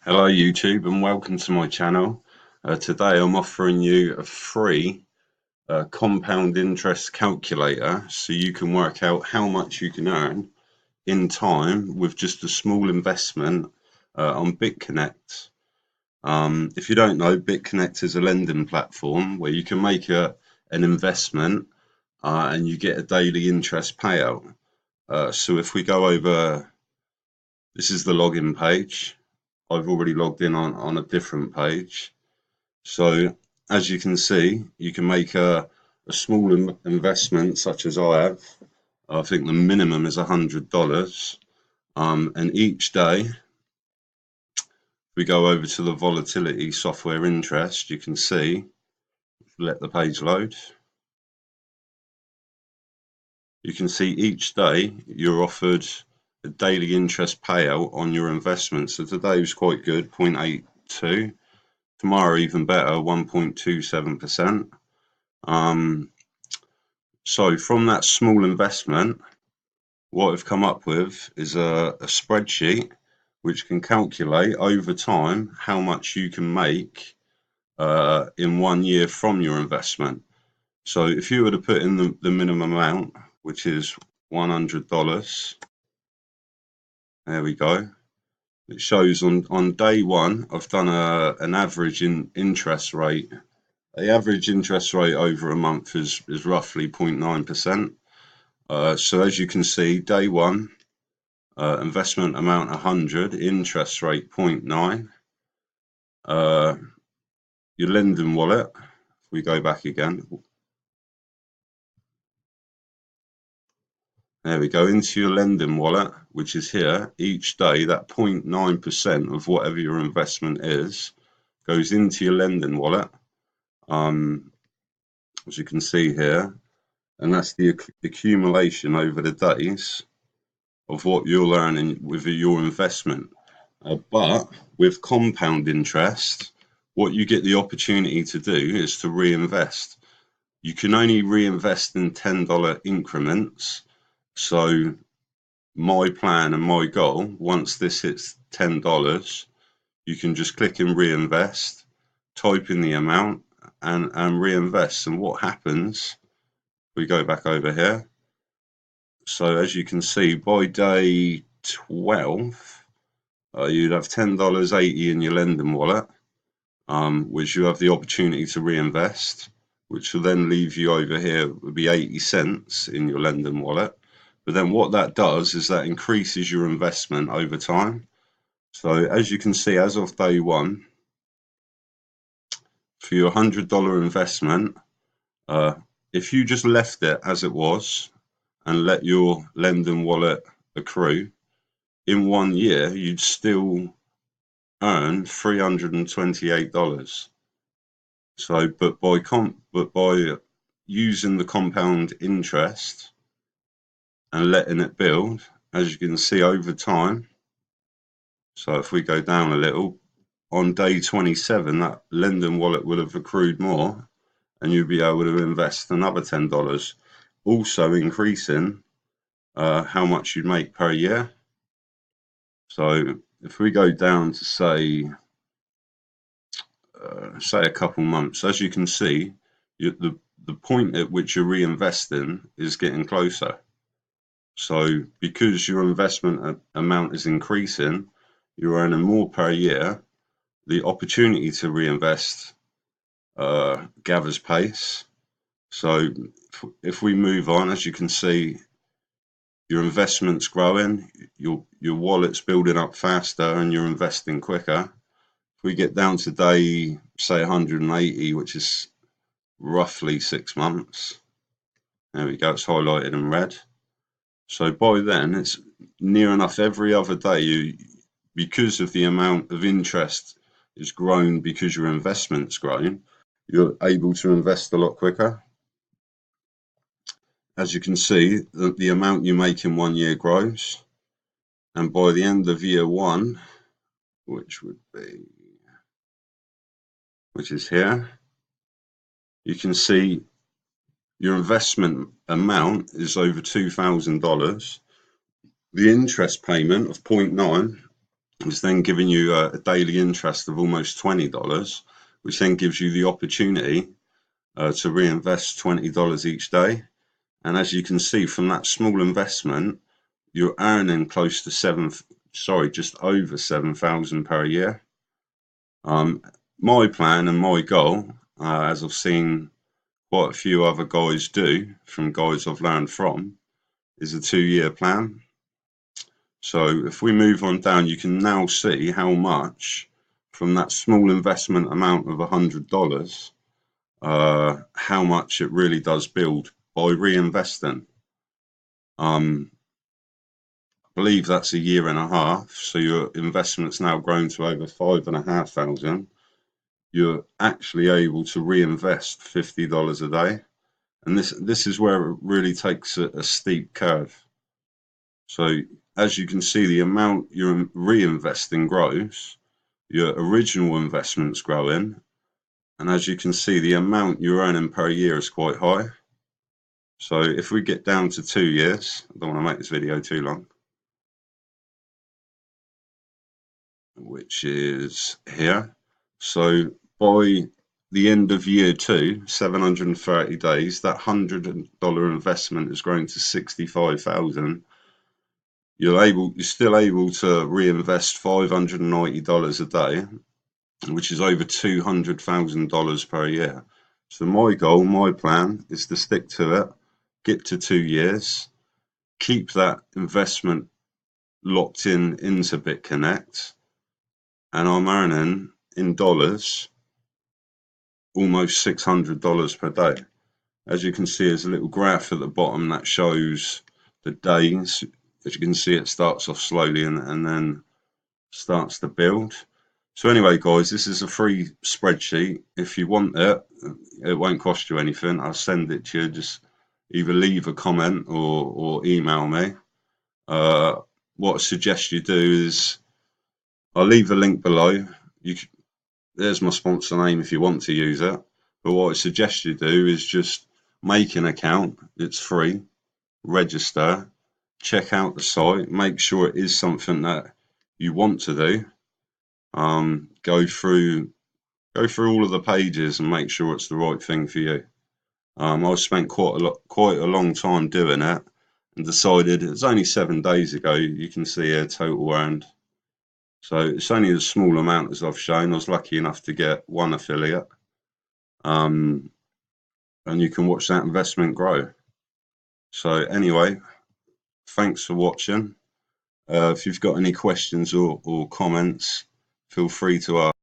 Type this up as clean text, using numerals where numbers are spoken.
Hello YouTube and welcome to my channel. Today I'm offering you a free compound interest calculator so you can work out how much you can earn in time with just a small investment on BitConnect. If you don't know, BitConnect is a lending platform where you can make an investment and you get a daily interest payout. So if we go over, this is the login page. I've already logged in on a different page. So as you can see, you can make a small investment such as I have. I think the minimum is $100. And each day, we go over to the volatility software interest, you can see, let the page load. You can see each day you're offered a daily interest payout on your investment. So today was quite good, 0.82. Tomorrow even better, 1.27%. So from that small investment, what I've come up with is a spreadsheet which can calculate over time how much you can make in 1 year from your investment. So if you were to put in the minimum amount, which is $100, there we go. It shows on day one, I've done an average interest rate. The average interest rate over a month is roughly 0.9%. So as you can see, day one, investment amount 100, interest rate 0.9. Your lending wallet, if we go back again, there we go, into your lending wallet, which is here. Each day, that 0.9% of whatever your investment is goes into your lending wallet, as you can see here, and that's the accumulation over the days of what you're earning with your investment. But with compound interest, what you get the opportunity to do is to reinvest. You can only reinvest in $10 increments. So my plan and my goal, once this hits $10, you can just click in reinvest, type in the amount and reinvest. And what happens, we go back over here. So as you can see, by day 12, you'd have $10.80 in your lending wallet, which you have the opportunity to reinvest, which will then leave you over here would be 80 cents in your lending wallet. But then what that does is that increases your investment over time. So as you can see, as of day one, for your $100 investment, if you just left it as it was and let your lending wallet accrue, in 1 year, you'd still earn $328. So, but by using the compound interest and letting it build, as you can see over time. So if we go down a little, on day 27, that lending wallet will have accrued more, and you'll be able to invest another $10, also increasing how much you'd make per year. So if we go down to say a couple months, as you can see, the point at which you're reinvesting is getting closer. So because your investment amount is increasing, you're earning more per year, the opportunity to reinvest gathers pace. So if we move on, as you can see, your investment's growing, your wallet's building up faster and you're investing quicker. If we get down to day, say 180, which is roughly 6 months, there we go, it's highlighted in red. So by then, it's near enough every other day, because of the amount of interest is grown because your investment's grown, you're able to invest a lot quicker. As you can see, the amount you make in 1 year grows. And by the end of year one, which is here, you can see your investment amount is over $2,000. The interest payment of 0.9 is then giving you a daily interest of almost $20, which then gives you the opportunity to reinvest $20 each day. And as you can see from that small investment, you're earning close to just over 7,000 per year. My plan and my goal, as I've seen quite a few other guys do from guys I've learned from, is a 2-year plan. So if we move on down, you can now see how much from that small investment amount of $100, how much it really does build by reinvesting. I believe that's a year and a half. So your investment's now grown to over 5,500. You're actually able to reinvest $50 a day. And this is where it really takes a steep curve. So as you can see, the amount you're reinvesting grows, your original investment's growing, and as you can see, the amount you're earning per year is quite high. So if we get down to 2 years, I don't want to make this video too long, which is here. So by the end of year 2, 730 days, that $100 investment has grown to 65,000. You're still able to reinvest $590 a day, which is over $200,000 per year. So my goal, my plan is to stick to it, get to 2 years, keep that investment locked into BitConnect, and I'm earning in dollars almost $600 per day. As you can see, there's a little graph at the bottom that shows the days. As you can see, it starts off slowly and then starts to build. So anyway, guys, this is a free spreadsheet. If you want it, it won't cost you anything. I'll send it to you. Just either leave a comment or email me. What I suggest you do is, I'll leave a link below. There's my sponsor name if you want to use it. But what I suggest you do is just make an account. It's free. Register. Check out the site. Make sure it is something that you want to do. Go through all of the pages and make sure it's the right thing for you. I've spent quite a long time doing it and decided it was only 7 days ago. You can see here total earned. So it's only a small amount as I've shown. I was lucky enough to get one affiliate. And you can watch that investment grow. So anyway, thanks for watching. If you've got any questions or comments, feel free to ask.